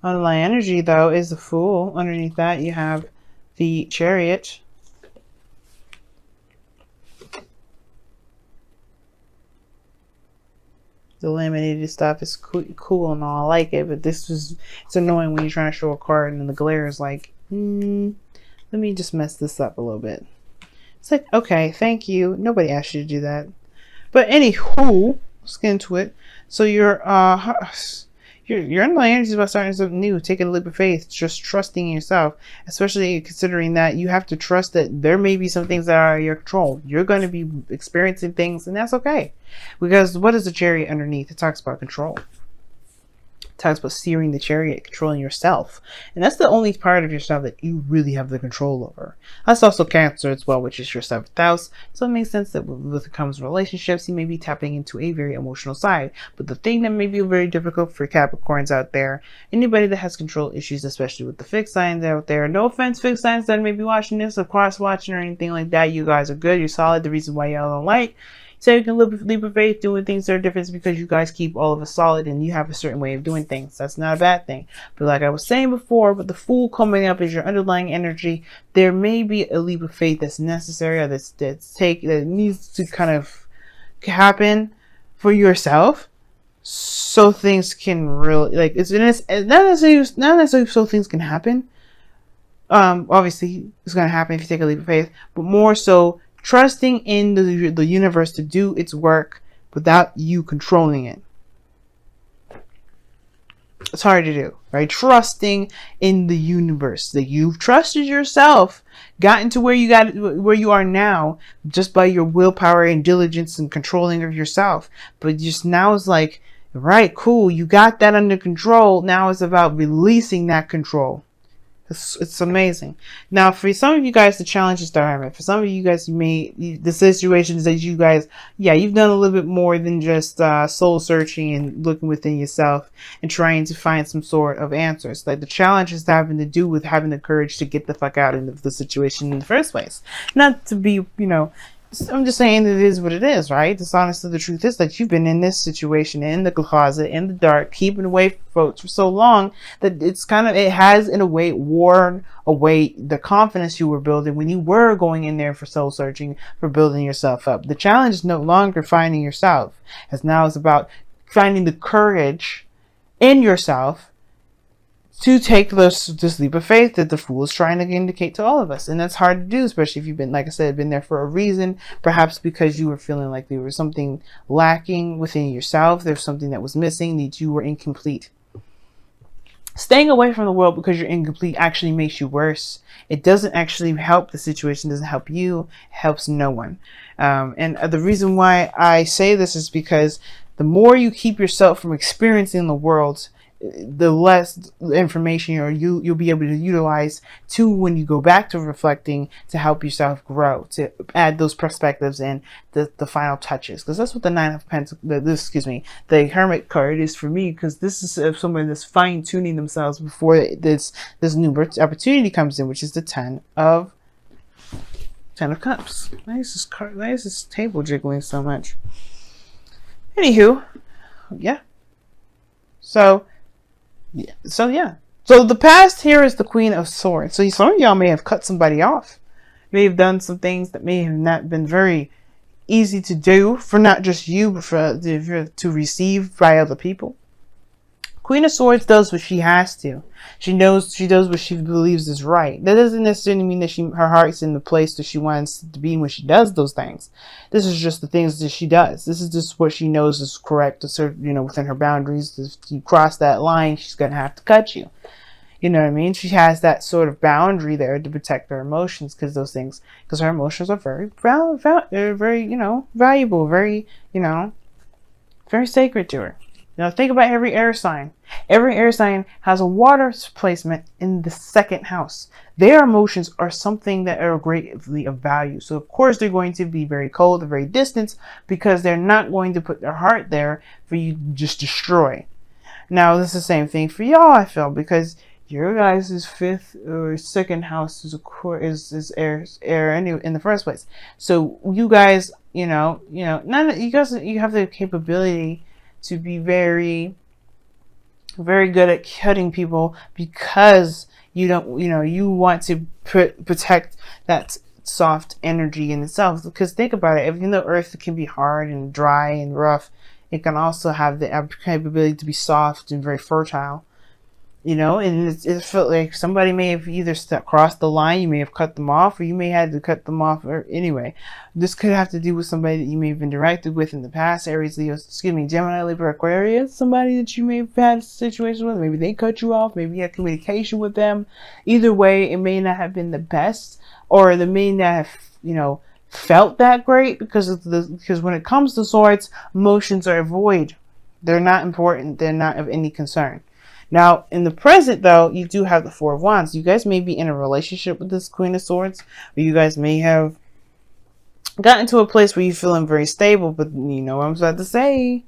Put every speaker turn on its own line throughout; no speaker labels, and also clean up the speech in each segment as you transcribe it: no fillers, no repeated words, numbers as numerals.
Underlying energy, though, is the Fool. Underneath that, you have the Chariot. The laminated stuff is cool and all. I like it, but it's annoying when you're trying to show a card and then the glare is like, let me just mess this up a little bit. It's like, okay, thank you. Nobody asked you to do that. But anywho, let's get into it. So your underlying energy is about starting something new, taking a leap of faith, just trusting in yourself, especially considering that you have to trust that there may be some things that are out of your control. You're going to be experiencing things, and that's okay. Because what is the Chariot underneath? It talks about control. It talks about steering the chariot, controlling yourself. And that's the only part of yourself that you really have the control over. That's also Cancer as well, which is your 7th house. So it makes sense that when it comes to relationships, you may be tapping into a very emotional side. But the thing that may be very difficult for Capricorns out there, anybody that has control issues, especially with the fixed signs out there, no offense, fixed signs that may be watching this or cross watching or anything like that, you guys are good, you're solid. The reason why y'all don't like, so you can leap of faith doing things that are different because you guys keep all of us solid and you have a certain way of doing things. That's not a bad thing. But like I was saying before, with the Fool coming up as your underlying energy, there may be a leap of faith that's necessary or that needs to kind of happen for yourself, so things can really not necessarily so things can happen. Obviously it's going to happen if you take a leap of faith, but more so trusting in the universe to do its work without you controlling it. It's hard to do, right? Trusting in the universe, that you've trusted yourself, gotten to where you are now just by your willpower and diligence and controlling of yourself. But just now it's like, right, cool, you got that under control. Now it's about releasing that control. It's amazing. Now, for some of you guys, the challenge is the Hermit. For some of you guys, the situations that you guys, you've done a little bit more than just soul searching and looking within yourself and trying to find some sort of answers. Like the challenge is having to do with having the courage to get the fuck out of the situation in the first place. Not to be, I'm just saying that it is what it is, right? Honestly, the truth is that you've been in this situation, in the closet, in the dark, keeping away from folks for so long that it has in a way worn away the confidence you were building when you were going in there for soul searching, for building yourself up. The challenge is no longer finding yourself, as now it's about finding the courage in yourself to take this leap of faith that the Fool is trying to indicate to all of us. And that's hard to do, especially if you've been, like I said, been there for a reason, perhaps because you were feeling like there was something lacking within yourself. There's something that was missing, that you were incomplete. Staying away from the world because you're incomplete actually makes you worse. It doesn't actually help the situation, doesn't help you, it helps no one. And the reason why I say this is because the more you keep yourself from experiencing the world, the less information you'll be able to utilize to when you go back to reflecting to help yourself grow, to add those perspectives and the final touches. Because that's what the Nine of Pentacles, the Hermit card is for me, because this is somebody that's fine-tuning themselves before this new opportunity comes in, which is the Ten of Cups. Why is this table jiggling so much? Anywho, yeah. So the past here is the Queen of Swords. So some of y'all may have cut somebody off. You may have done some things that may have not been very easy to do for not just you, but to receive by other people. Queen of Swords does what she has to. She does what she believes is right. That doesn't necessarily mean that her heart's in the place that she wants to be when she does those things. This is just the things that she does. This is just what she knows is correct to serve, within her boundaries. If you cross that line, she's gonna have to cut you. You know what I mean? She has that sort of boundary there to protect her emotions, because her emotions are very valuable, very, very sacred to her. Now think about every air sign. Every air sign has a water placement in the 2nd house. Their emotions are something that are greatly of value. So of course they're going to be very cold and very distant, because they're not going to put their heart there for you to just destroy. Now this is the same thing for y'all, I feel, because your guys' 5th or 2nd house is air anyway in the first place. So you guys, you have the capability to be very very good at cutting people because you don't, you want to protect that soft energy in itself. Because think about it, even though earth can be hard and dry and rough, it can also have the capability to be soft and very fertile. And it felt like somebody may have either crossed the line, you may have cut them off, or you may have had to cut them off. Or anyway, this could have to do with somebody that you may have interacted with in the past. Aries, Leo, Gemini, Libra, Aquarius, somebody that you may have had a situation with. Maybe they cut you off. Maybe you had communication with them. Either way, it may not have been the best, or they may not have, felt that great because when it comes to swords, emotions are void. They're not important. They're not of any concern. Now, in the present, though, you do have the Four of Wands. You guys may be in a relationship with this Queen of Swords, or you guys may have gotten to a place where you're feeling very stable, but you know what I'm about to say.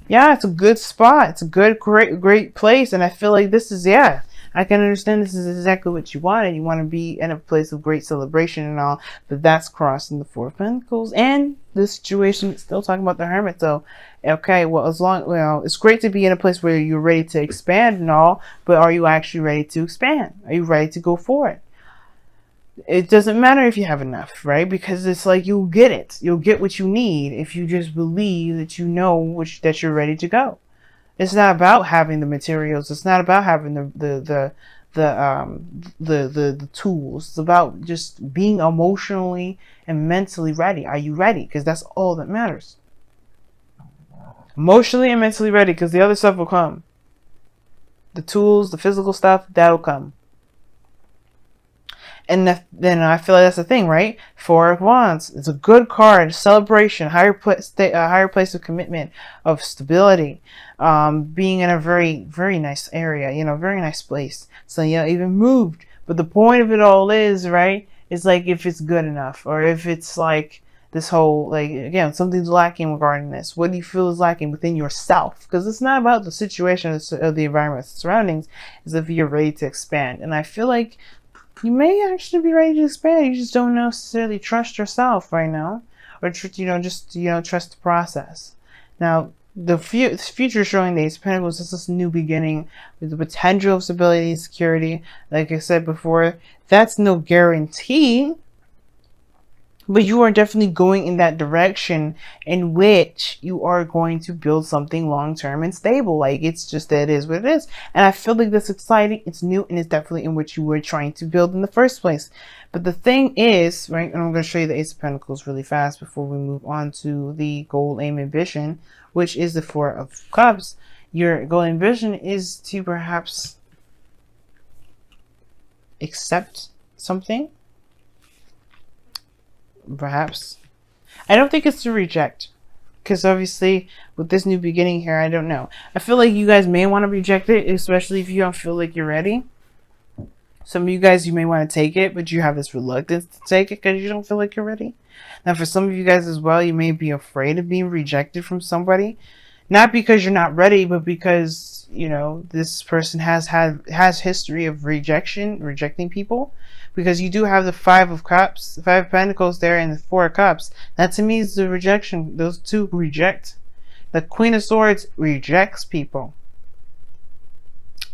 Yeah, it's a good spot. It's a good, great place, and I feel like this is, I can understand this is exactly what you wanted. You want to be in a place of great celebration and all, but that's crossing the Four of Pentacles. And this situation is still talking about the Hermit. So, okay, well, it's great to be in a place where you're ready to expand and all, but are you actually ready to expand? Are you ready to go for it? It doesn't matter if you have enough, right? Because it's like you'll get it. You'll get what you need if you just believe that you know that you're ready to go. It's not about having the materials. It's not about having the tools. It's about just being emotionally and mentally ready. Are you ready? Because that's all that matters. Emotionally and mentally ready, because the other stuff will come. The tools, the physical stuff, that'll come. And then I feel like that's the thing, right? Four of Wands. It's a good card. Celebration, higher place of commitment, of stability, being in a very, very nice area, very nice place. So even moved. But the point of it all is, right? It's like if it's good enough, or if it's like this whole, like, again, something's lacking regarding this. What do you feel is lacking within yourself? Because it's not about the situation of the environment, the surroundings. It's if you're ready to expand. And I feel like you may actually be ready to expand. You just don't necessarily trust yourself right now, or trust the process. Now, the future showing the Ace of Pentacles is this new beginning with the potential of stability and security. Like I said before, that's no guarantee, but you are definitely going in that direction in which you are going to build something long-term and stable. Like, it's just that it is what it is. And I feel like that's exciting. It's new, and it's definitely in which you were trying to build in the first place. But the thing is, right, and I'm going to show you the Ace of Pentacles really fast before we move on to the goal, aim, ambition, which is the Four of Cups. Your goal, ambition is to perhaps accept something. Perhaps. I don't think it's to reject, because obviously with this new beginning here, I don't know. I feel like you guys may want to reject it, especially if you don't feel like you're ready. Some of you guys, you may want to take it, but you have this reluctance to take it because you don't feel like you're ready. Now, for some of you guys as well, you may be afraid of being rejected from somebody. Not because you're not ready, but because, this person has history of rejecting people. Because you do have the Five of Cups, the Five of Pentacles there, and the Four of Cups. That to me is the rejection. Those two reject. The Queen of Swords rejects people.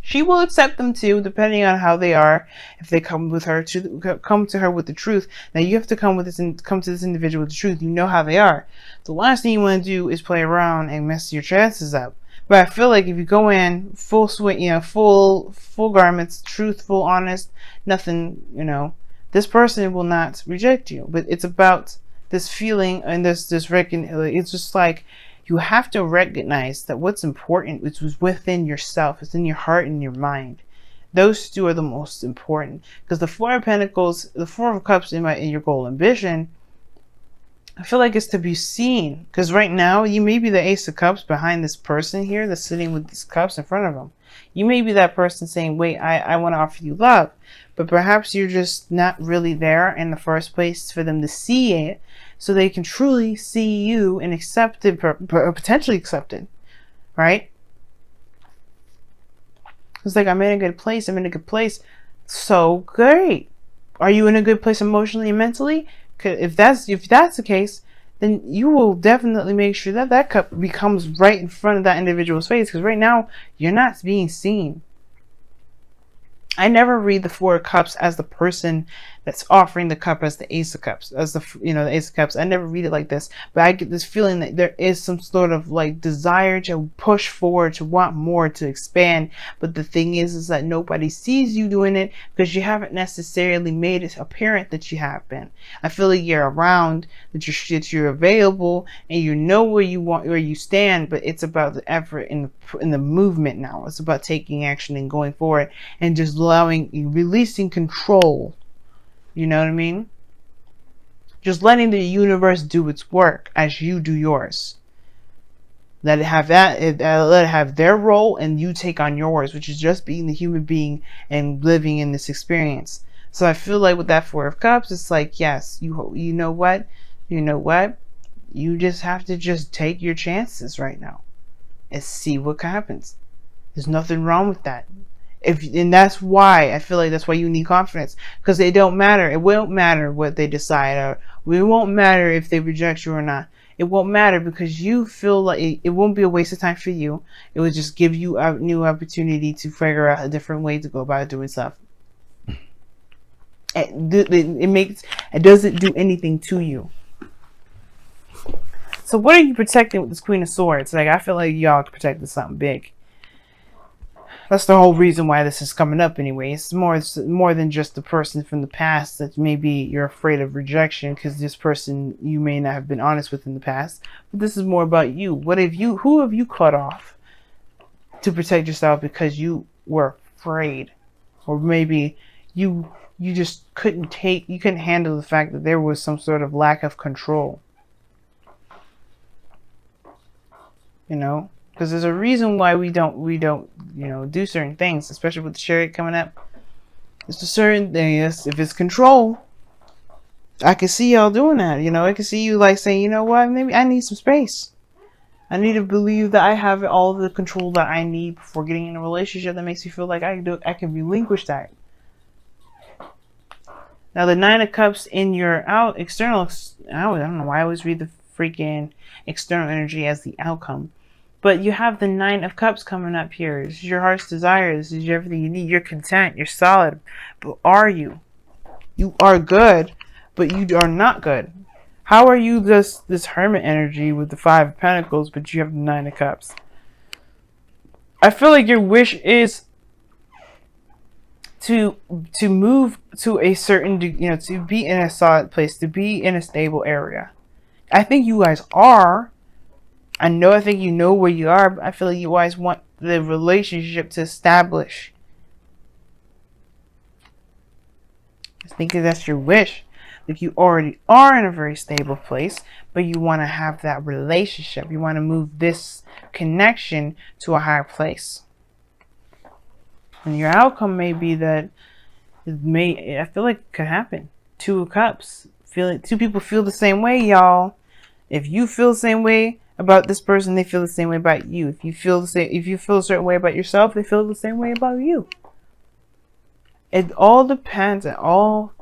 She will accept them too, depending on how they are. If they come to her with the truth. Now you have to come to this individual with the truth. You know how they are. The last thing you want to do is play around and mess your chances up. But I feel like if you go in full swing, full garments, truthful, honest, nothing, this person will not reject you. But it's about this feeling and this it's just like you have to recognize that what's important is within yourself. It's in your heart and your mind. Those two are the most important, because the Four of Pentacles, the Four of Cups in your goal, ambition, I feel like it's to be seen, because right now you may be the Ace of Cups behind this person here that's sitting with these cups in front of them. You may be that person saying, wait, I want to offer you love, but perhaps you're just not really there in the first place for them to see it, so they can truly see you and accept it, potentially accept it, right? It's like, I'm in a good place. I'm in a good place. So great. Are you in a good place emotionally and mentally? If that's the case, then you will definitely make sure that that cup becomes right in front of that individual's face, because right now you're not being seen. I never read the Four of Cups as the person that's offering the cup as the Ace of Cups, as the, you know, the Ace of Cups. I never read it like this, but I get this feeling that there is some sort of like desire to push forward, to want more, to expand. But the thing is that nobody sees you doing it because you haven't necessarily made it apparent that you have been. I feel like you're around, that you're available, and you know where you want, where you stand. But it's about the effort in the movement now. It's about taking action and going forward, and just releasing control. You know what I mean? Just letting the universe do its work as you do yours. Let it have let it have their role, and you take on yours, which is just being the human being and living in this experience. So I feel like with that Four of Cups, it's like, yes, you know what? You know what? You just have to just take your chances right now and see what happens. There's nothing wrong with that. And that's why I feel like that's why you need confidence, because it don't matter. It won't matter what they decide, or it won't matter if they reject you or not. It won't matter, because you feel like it won't be a waste of time for you. It will just give you a new opportunity to figure out a different way to go about doing stuff. It doesn't do anything to you. So what are you protecting with this Queen of Swords? Like, I feel like y'all protecting something big. That's the whole reason why this is coming up anyway. It's more than just the person from the past that maybe you're afraid of rejection, because this person you may not have been honest with in the past. But this is more about you. Who have you cut off to protect yourself because you were afraid? Or maybe you just couldn't handle the fact that there was some sort of lack of control. You know? Because there's a reason why we don't, you know, do certain things, especially with the Chariot coming up. It's a certain thing. If it's control, I can see y'all doing that. You know, I can see you like saying, you know what, maybe I need some space. I need to believe that I have all the control that I need before getting in a relationship that makes me feel like I can relinquish that. Now the Nine of Cups in your external, I don't know why I always read the freaking external energy as the outcome. But you have the Nine of Cups coming up here. This is your heart's desire. This is everything you need. You're content. You're solid. But are you? You are good, but you are not good. How are you this Hermit energy with the Five of Pentacles, but you have the Nine of Cups? I feel like your wish is to move to a certain, you know, to be in a solid place, to be in a stable area. I think you guys are. I think you know where you are, but I feel like you always want the relationship to establish. I think that's your wish. Like, you already are in a very stable place, but you want to have that relationship. You want to move this connection to a higher place. And your outcome may be that I feel like it could happen. Two of Cups. Two people feel the same way, y'all. If you feel the same way about this person, they feel the same way about you. If you feel a certain way about yourself, they feel the same way about you. It all depends. It all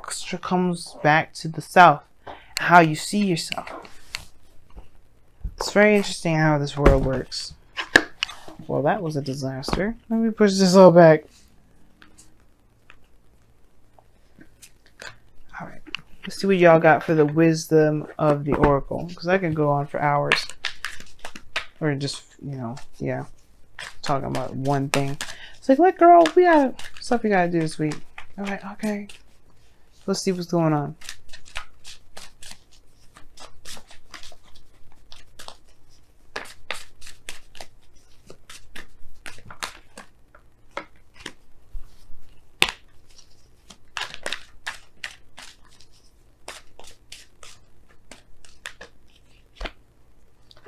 comes back to the self, how you see yourself. It's very interesting how this world works. Well, that was a disaster. Let me push this all back. All right. Let's see what y'all got for the wisdom of the Oracle, because I can go on for hours. Or just, you know, yeah, talking about one thing. It's like, look, girl, we got stuff we gotta do this week. All right, okay. Let's see what's going on.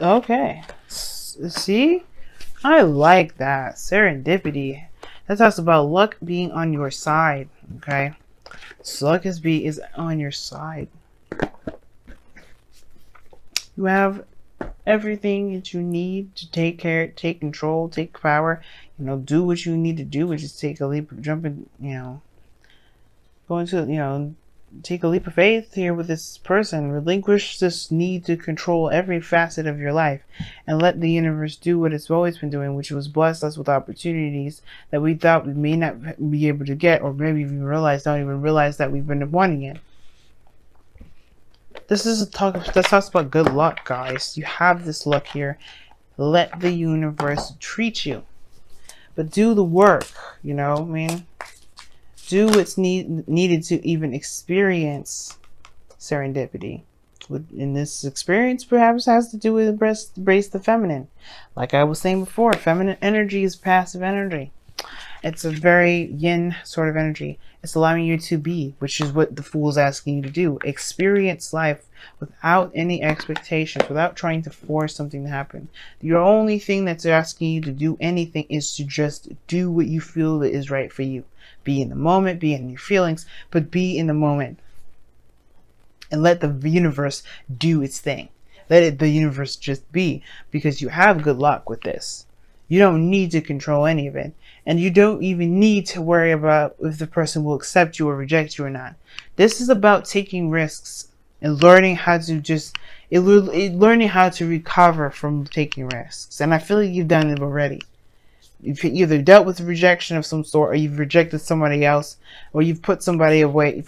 Okay. See? I like that. Serendipity. That talks about luck being on your side. Okay? So luck is on your side. You have everything that you need to take control, take power. You know, do what you need to do, which is take a leap, jump in, you know, go into, you know, take a leap of faith here with this person. Relinquish this need to control every facet of your life and let the universe do what it's always been doing, which was bless us with opportunities that we thought we may not be able to get, or maybe even don't even realize that we've been wanting it. This is that talks about good luck, guys. You have this luck here. Let the universe treat you. But do the work, you know what I mean? Do what's needed to even experience serendipity. In this experience, perhaps has to do with embrace the feminine. Like I was saying before, feminine energy is passive energy. It's a very yin sort of energy. It's allowing you to be, which is what the Fool's asking you to do. Experience life without any expectations, without trying to force something to happen. The only thing that's asking you to do anything is to just do what you feel that is right for you. Be in the moment, be in your feelings, but be in the moment. And let the universe do its thing. Let the universe just be, because you have good luck with this. You don't need to control any of it. And you don't even need to worry about if the person will accept you or reject you or not. This is about taking risks and learning how to learning how to recover from taking risks. And I feel like you've done it already. You've either dealt with rejection of some sort, or you've rejected somebody else, or you've put somebody away.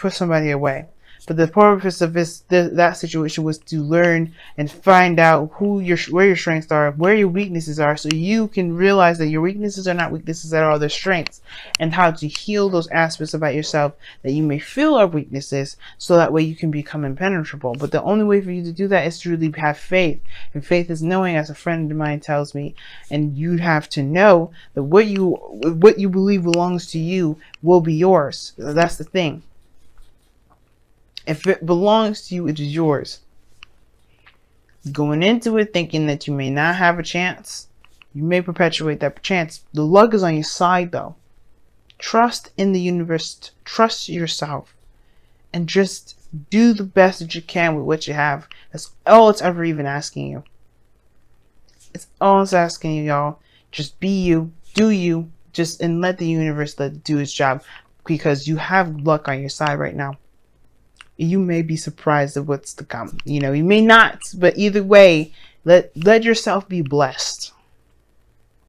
But the purpose of that situation was to learn and find out where your strengths are, where your weaknesses are, so you can realize that your weaknesses are not weaknesses at all, they're strengths, and how to heal those aspects about yourself that you may feel are weaknesses, so that way you can become impenetrable. But the only way for you to do that is to really have faith. And faith is knowing, as a friend of mine tells me, and you have to know that what you believe belongs to you will be yours. That's the thing. If it belongs to you, it is yours. Going into it thinking that you may not have a chance, you may perpetuate that chance. The luck is on your side, though. Trust in the universe. Trust yourself. And just do the best that you can with what you have. That's all it's ever even asking you. It's all it's asking you, y'all. Just be you. Do you. And let the universe do its job. Because you have luck on your side right now. You may be surprised at what's to come. You know, you may not, but either way, let yourself be blessed.